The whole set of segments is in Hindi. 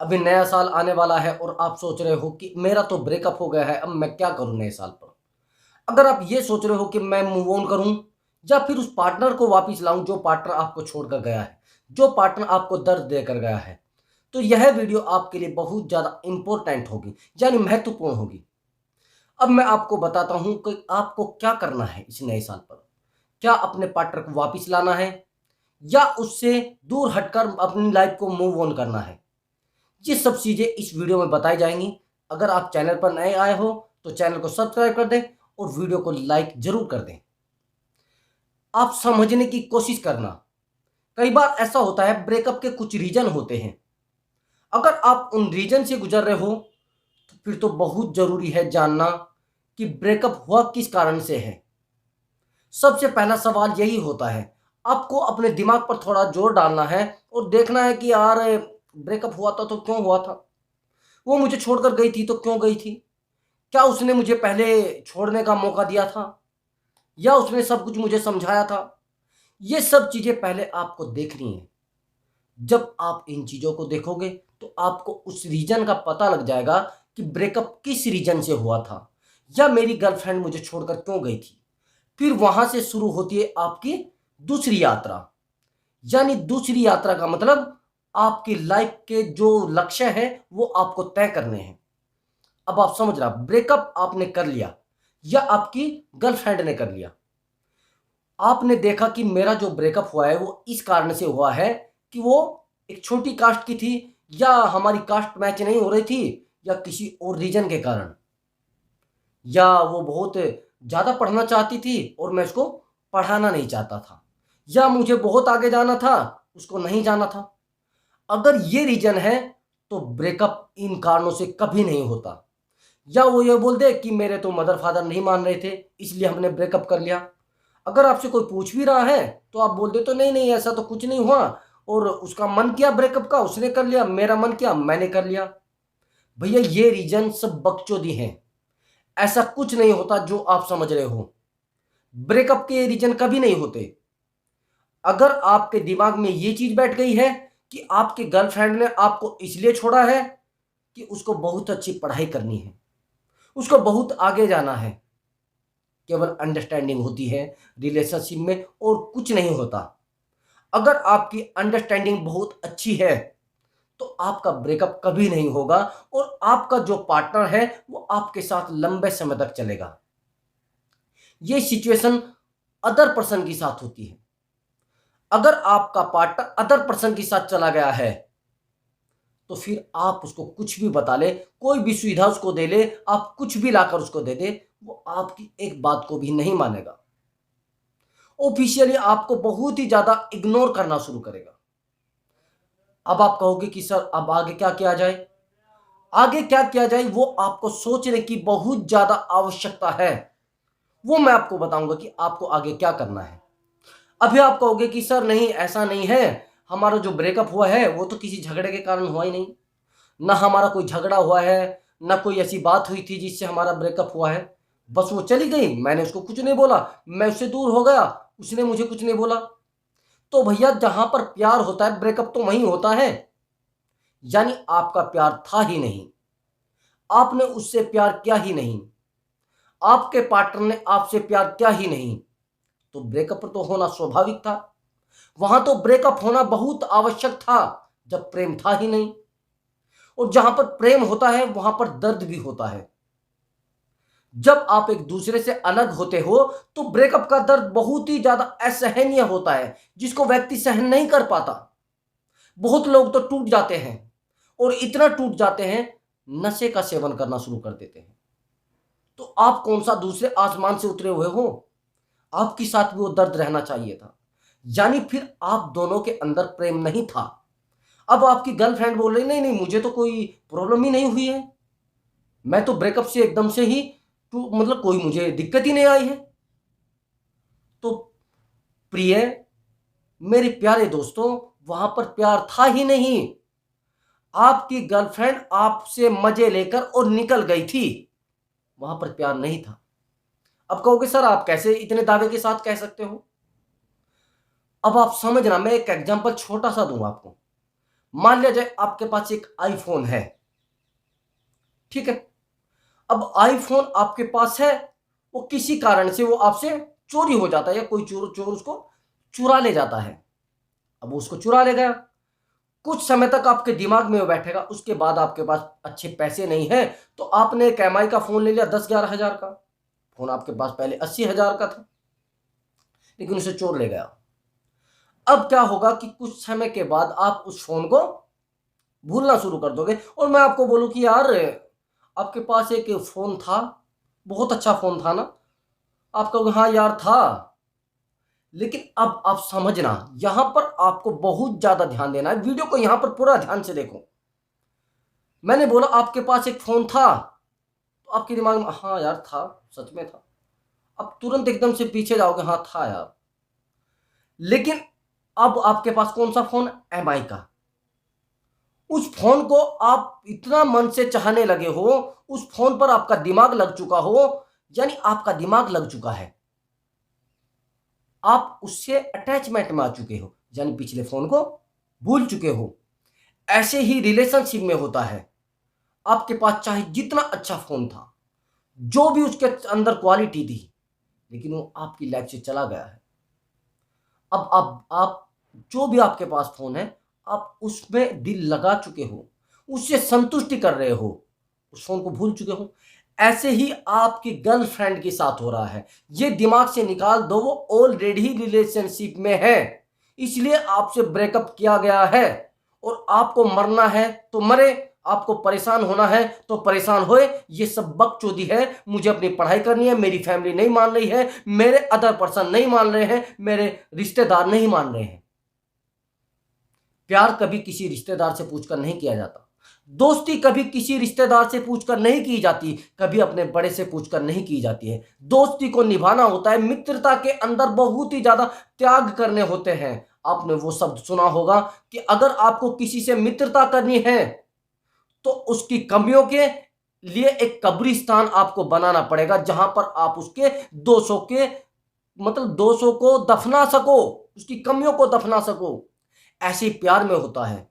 अभी नया साल आने वाला है और आप सोच रहे हो कि मेरा तो ब्रेकअप हो गया है, अब मैं क्या करूं नए साल पर। अगर आप ये सोच रहे हो कि मैं मूव ऑन करूं या फिर उस पार्टनर को वापस लाऊं जो पार्टनर आपको छोड़कर गया है, जो पार्टनर आपको दर्द देकर गया है, तो यह वीडियो आपके लिए बहुत ज़्यादा इंपॉर्टेंट होगी, यानी महत्वपूर्ण होगी। अब मैं आपको बताता हूं कि आपको क्या करना है इस नए साल पर। क्या अपने पार्टनर को वापस लाना है या उससे दूर हटकर अपनी लाइफ को मूव ऑन करना है? ये सब चीज़ें इस वीडियो में बताई जाएंगी। अगर आप चैनल पर नए आए हो तो चैनल को सब्सक्राइब कर दें और वीडियो को लाइक जरूर कर दें। आप समझने की कोशिश करना। कई बार ऐसा होता है, ब्रेकअप के कुछ रीजन होते हैं। अगर आप उन रीजन से गुजर रहे हो तो फिर तो बहुत जरूरी है जानना कि ब्रेकअप हुआ किस कारण से है। सबसे पहला सवाल यही होता है, आपको अपने दिमाग पर थोड़ा जोर डालना है और देखना है कि यार ब्रेकअप हुआ था तो क्यों हुआ था, वो मुझे छोड़कर गई थी तो क्यों गई थी, क्या उसने मुझे पहले छोड़ने का मौका दिया था या उसने सब कुछ मुझे समझाया था। ये सब चीजें पहले आपको देखनी है। जब आप इन चीजों को देखोगे तो आपको उस रीजन का पता लग जाएगा कि ब्रेकअप किस रीजन से हुआ था या मेरी गर्लफ्रेंड मुझे छोड़कर क्यों गई थी। फिर वहां से शुरू होती है आपकी दूसरी यात्रा। यानी दूसरी यात्रा का मतलब आपकी लाइफ के जो लक्ष्य हैं वो आपको तय करने हैं। अब आप समझ रहा, ब्रेकअप आपने कर लिया या आपकी गर्लफ्रेंड ने कर लिया। आपने देखा कि मेरा जो ब्रेकअप हुआ है वो इस कारण से हुआ है कि वो एक छोटी कास्ट की थी, या हमारी कास्ट मैच नहीं हो रही थी, या किसी और रीजन के कारण, या वो बहुत ज़्यादा पढ़ना चाहती थी और मैं उसको पढ़ाना नहीं चाहता था, या मुझे बहुत आगे जाना था उसको नहीं जाना था। अगर ये रीजन है तो ब्रेकअप इन कारणों से कभी नहीं होता। या वो ये बोल दे कि मेरे तो मदर फादर नहीं मान रहे थे इसलिए हमने ब्रेकअप कर लिया। अगर आपसे कोई पूछ भी रहा है तो आप बोल दे तो नहीं नहीं ऐसा तो कुछ नहीं हुआ, और उसका मन किया ब्रेकअप का उसने कर लिया, मेरा मन किया मैंने कर लिया। भैया ये रीजन सब बकचोदी हैं। ऐसा कुछ नहीं होता जो आप समझ रहे हो। ब्रेकअप के रीजन कभी नहीं होते। अगर आपके दिमाग में ये चीज बैठ गई है कि आपके गर्लफ्रेंड ने आपको इसलिए छोड़ा है कि उसको बहुत अच्छी पढ़ाई करनी है, उसको बहुत आगे जाना है, केवल अंडरस्टैंडिंग होती है रिलेशनशिप में और कुछ नहीं होता। अगर आपकी अंडरस्टैंडिंग बहुत अच्छी है तो आपका ब्रेकअप कभी नहीं होगा और आपका जो पार्टनर है वो आपके साथ लंबे समय तक चलेगा। ये सिचुएशन अदर पर्सन के साथ होती है। अगर आपका पार्टनर अदर पर्सन के साथ चला गया है तो फिर आप उसको कुछ भी बता ले, कोई भी सुविधा उसको दे ले, आप कुछ भी लाकर उसको दे दे, वो आपकी एक बात को भी नहीं मानेगा। ऑफिशियली आपको बहुत ही ज्यादा इग्नोर करना शुरू करेगा। अब आप कहोगे कि सर अब आगे क्या किया जाए? आगे क्या किया जाए वो आपको सोचने की बहुत ज्यादा आवश्यकता है। वो मैं आपको बताऊंगा कि आपको आगे क्या करना है। अभी आप कहोगे कि सर नहीं ऐसा नहीं है, हमारा जो ब्रेकअप हुआ है वो तो किसी झगड़े के कारण हुआ ही नहीं, ना हमारा कोई झगड़ा हुआ है, ना कोई ऐसी बात हुई थी जिससे हमारा ब्रेकअप हुआ है। बस वो चली गई, मैंने उसको कुछ नहीं बोला, मैं उससे दूर हो गया, उसने मुझे कुछ नहीं बोला। तो भैया जहां पर प्यार होता है ब्रेकअप तो वहीं होता है। यानी आपका प्यार था ही नहीं, आपने उससे प्यार किया ही नहीं, आपके पार्टनर ने आपसे प्यार किया ही नहीं, तो ब्रेकअप तो होना स्वाभाविक था। वहां तो ब्रेकअप होना बहुत आवश्यक था जब प्रेम था ही नहीं। और जहां पर प्रेम होता है वहां पर दर्द भी होता है। जब आप एक दूसरे से अलग होते हो तो ब्रेकअप का दर्द बहुत ही ज्यादा असहनीय होता है जिसको व्यक्ति सहन नहीं कर पाता। बहुत लोग तो टूट जाते हैं, और इतना टूट जाते हैं नशे का सेवन करना शुरू कर देते हैं। तो आप कौन सा दूसरे आसमान से उतरे हुए हो? आपके साथ भी वो दर्द रहना चाहिए था। यानी फिर आप दोनों के अंदर प्रेम नहीं था। अब आपकी गर्लफ्रेंड बोल रही नहीं नहीं मुझे तो कोई प्रॉब्लम ही नहीं हुई है, मैं तो ब्रेकअप से एकदम से ही मतलब कोई मुझे दिक्कत ही नहीं आई है। तो प्रिय मेरे प्यारे दोस्तों, वहां पर प्यार था ही नहीं। आपकी गर्लफ्रेंड आपसे मजे लेकर और निकल गई थी, वहां पर प्यार नहीं था। अब कहोगे सर आप कैसे इतने दावे के साथ कह सकते हो? अब आप समझना, मैं एक एग्जांपल छोटा सा दूंगा आपको। मान लिया जाए आपके पास एक आईफोन है, ठीक है। अब आईफोन आपके पास है, वो किसी कारण से वो आपसे चोरी हो जाता है या कोई चोर चोर उसको चुरा ले जाता है। अब वो उसको चुरा ले गया, कुछ समय तक आपके दिमाग में वो बैठेगा, उसके बाद आपके पास अच्छे पैसे नहीं है तो आपने एक एमआई का फोन ले लिया 10-11 हज़ार का। फोन आपके पास पहले 80 हज़ार का था, लेकिन उसे चोर ले गया। अब क्या होगा कि कुछ समय के बाद आप उस फोन को भूलना शुरू कर दोगे और मैं आपको बोलूं कि यार आपके पास एक फोन था, बहुत अच्छा फोन था ना, आप कहोगे हाँ यार था। लेकिन अब आप समझना, यहां पर आपको बहुत ज्यादा ध्यान देना है, वीडियो को यहां पर पूरा ध्यान से देखो। मैंने बोला आपके पास एक फोन था, तो आपके दिमाग में हाँ यार था, सच में था। अब तुरंत एकदम से पीछे जाओगे, हाँ था यार। लेकिन अब आपके पास कौन सा फोन? एमआई का। उस फोन को आप इतना मन से चाहने लगे हो, उस फोन पर आपका दिमाग लग चुका हो, यानी आपका दिमाग लग चुका है, आप उससे अटैचमेंट में आ चुके हो, यानी पिछले फोन को भूल चुके हो। ऐसे ही रिलेशनशिप में होता है, आपके पास चाहे जितना अच्छा फोन था, जो भी उसके अंदर क्वालिटी थी, लेकिन वो आपकी लाइफ से चला गया है। अब आप जो भी आपके पास फोन है, आप उसमें दिल लगा चुके हो, उससे संतुष्टि कर रहे हो, उस फोन को भूल चुके हो। ऐसे ही आपकी गर्लफ्रेंड के साथ हो रहा है, ये दिमाग से निकाल दो, वो ऑलरेडी रिलेशनशिप में है, इसलिए आपसे ब्रेकअप किया गया है। और आपको मरना है तो मरे, आपको परेशान होना है तो परेशान होए, ये सब बकचोदी है। मुझे अपनी पढ़ाई करनी है, मेरी फैमिली नहीं मान रही है, मेरे अदर पर्सन नहीं मान रहे हैं, मेरे रिश्तेदार नहीं मान रहे हैं। प्यार कभी किसी रिश्तेदार से पूछकर नहीं किया जाता, दोस्ती कभी किसी रिश्तेदार से पूछकर नहीं की जाती, कभी अपने बड़े से पूछकर नहीं की जाती है। दोस्ती को निभाना होता है, मित्रता के अंदर बहुत ही ज्यादा त्याग करने होते हैं। आपने वो शब्द सुना होगा कि अगर आपको किसी से मित्रता करनी है तो उसकी कमियों के लिए एक कब्रिस्तान आपको बनाना पड़ेगा, जहां पर आप उसके दोषों के मतलब दोषों को दफना सको, उसकी कमियों को दफना सको। ऐसे ही प्यार में होता है।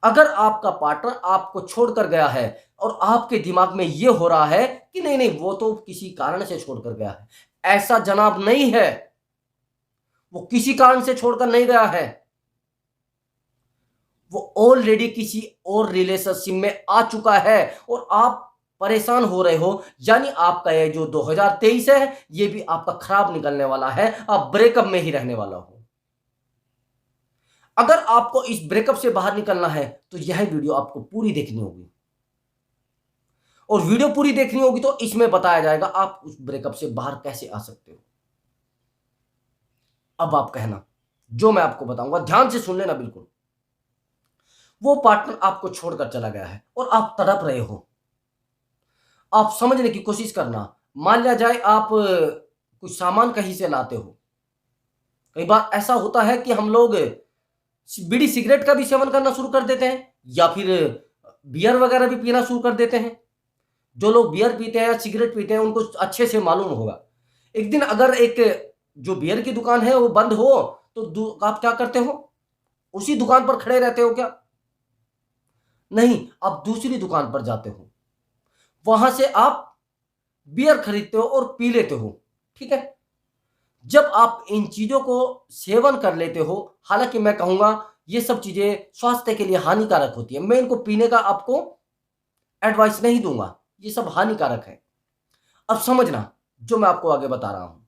अगर आपका पार्टनर आपको छोड़कर गया है और आपके दिमाग में यह हो रहा है कि नहीं नहीं वो तो किसी कारण से छोड़कर गया है, ऐसा जनाब नहीं है, वो किसी कारण से छोड़कर नहीं गया है, वो ऑलरेडी किसी और रिलेशनशिप में आ चुका है और आप परेशान हो रहे हो। यानी आपका ये जो 2023 है, ये भी आपका खराब निकलने वाला है, आप ब्रेकअप में ही रहने वाला हो। अगर आपको इस ब्रेकअप से बाहर निकलना है तो यह वीडियो आपको पूरी देखनी होगी, और वीडियो पूरी देखनी होगी तो इसमें बताया जाएगा आप उस ब्रेकअप से बाहर कैसे आ सकते हो। अब आप कहना, जो मैं आपको बताऊंगा ध्यान से सुन लेना बिल्कुल। वो पार्टनर आपको छोड़कर चला गया है और आप तड़प रहे हो, आप समझने की कोशिश करना। मान लिया जाए आप कुछ सामान कहीं से लाते हो, कई बार ऐसा होता है कि हम लोग बीड़ी सिगरेट का भी सेवन करना शुरू कर देते हैं, या फिर बियर वगैरह भी पीना शुरू कर देते हैं। जो लोग बियर पीते हैं या सिगरेट पीते हैं उनको अच्छे से मालूम होगा। एक दिन अगर एक जो बियर की दुकान है वो बंद हो तो आप क्या करते हो? उसी दुकान पर खड़े रहते हो क्या? नहीं, आप दूसरी दुकान पर जाते हो, वहां से आप बियर खरीदते हो और पी लेते हो, ठीक है। जब आप इन चीजों को सेवन कर लेते हो, हालांकि मैं कहूंगा ये सब चीजें स्वास्थ्य के लिए हानिकारक होती है, मैं इनको पीने का आपको एडवाइस नहीं दूंगा, ये सब हानिकारक है। अब समझना जो मैं आपको आगे बता रहा हूं।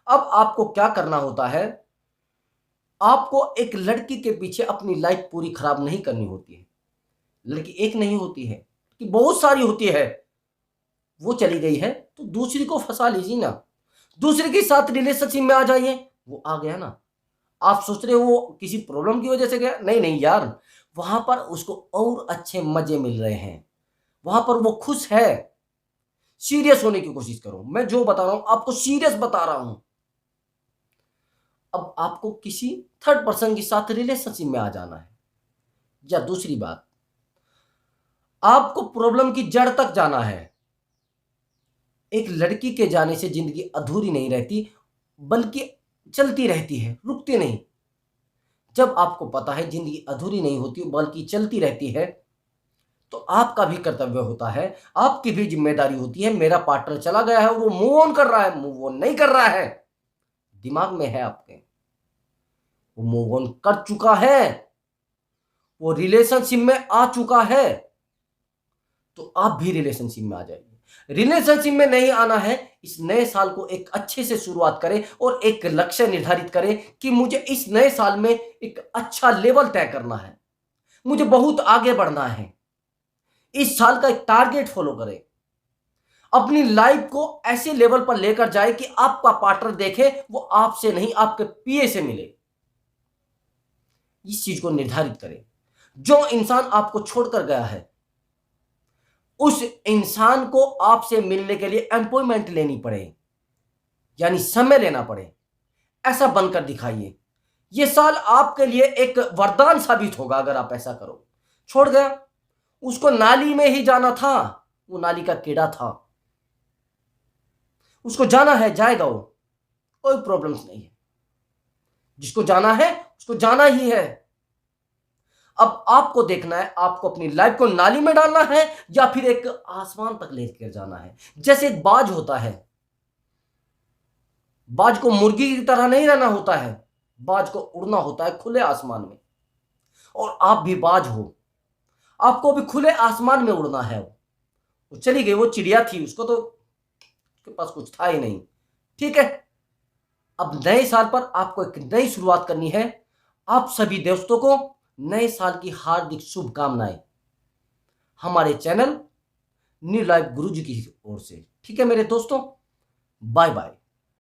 अब आपको क्या करना होता है, आपको एक लड़की के पीछे अपनी लाइफ पूरी खराब नहीं करनी होती है। लड़की एक नहीं होती है कि बहुत सारी होती है। वो चली गई है तो दूसरी को फंसा लीजिए ना, दूसरे के साथ रिलेशनशिप में आ जाइए। वो आ गया ना, आप सोच रहे हो वो किसी प्रॉब्लम की वजह से गया, नहीं नहीं यार, वहां पर उसको और अच्छे मजे मिल रहे हैं, वहां पर वो खुश है। सीरियस होने की कोशिश करो, मैं जो बता रहा हूं आपको सीरियस बता रहा हूं। अब आपको किसी थर्ड पर्सन के साथ रिलेशनशिप में आ जाना है। या दूसरी बात, आपको प्रॉब्लम की जड़ तक जाना है। एक लड़की के जाने से जिंदगी अधूरी नहीं रहती, बल्कि चलती रहती है, रुकती नहीं। जब आपको पता है जिंदगी अधूरी नहीं होती बल्कि चलती रहती है, तो आपका भी कर्तव्य होता है, आपकी भी जिम्मेदारी होती है। मेरा पार्टनर चला गया है और वो मूव ऑन कर रहा है, मूव ऑन नहीं कर रहा है, दिमाग में है आपके, वो मूव ऑन कर चुका है, वो रिलेशनशिप में आ चुका है, तो आप भी रिलेशनशिप में आ जाइए। रिलेशनशिप में नहीं आना है, इस नए साल को एक अच्छे से शुरुआत करें और एक लक्ष्य निर्धारित करें कि मुझे इस नए साल में एक अच्छा लेवल तय करना है, मुझे बहुत आगे बढ़ना है। इस साल का एक टारगेट फॉलो करें, अपनी लाइफ को ऐसे लेवल पर लेकर जाए कि आपका पार्टनर देखे वो आपसे नहीं आपके पीए से मिले। इस चीज को निर्धारित करें। जो इंसान आपको छोड़कर गया है, उस इंसान को आपसे मिलने के लिए अपॉइंटमेंट लेनी पड़े, यानी समय लेना पड़े, ऐसा बनकर दिखाइए। यह साल आपके लिए एक वरदान साबित होगा अगर आप ऐसा करो। छोड़ गया, उसको नाली में ही जाना था, वो नाली का कीड़ा था, उसको जाना है, जाएगा, वो कोई प्रॉब्लम्स नहीं है। जिसको जाना है उसको जाना ही है। अब आपको देखना है, आपको अपनी लाइफ को नाली में डालना है या फिर एक आसमान तक लेकर जाना है। जैसे एक बाज होता है, बाज को मुर्गी की तरह नहीं रहना होता है, बाज को उड़ना होता है खुले आसमान में। और आप भी बाज हो, आपको भी खुले आसमान में उड़ना है। वो चली गई, वो चिड़िया थी, उसको तो उसके पास कुछ था ही नहीं। ठीक है, अब नए साल पर आपको एक नई शुरुआत करनी है। आप सभी दोस्तों को नए साल की हार्दिक शुभकामनाएं हमारे चैनल न्यू लाइफ गुरुजी की ओर से। ठीक है मेरे दोस्तों, बाय बाय।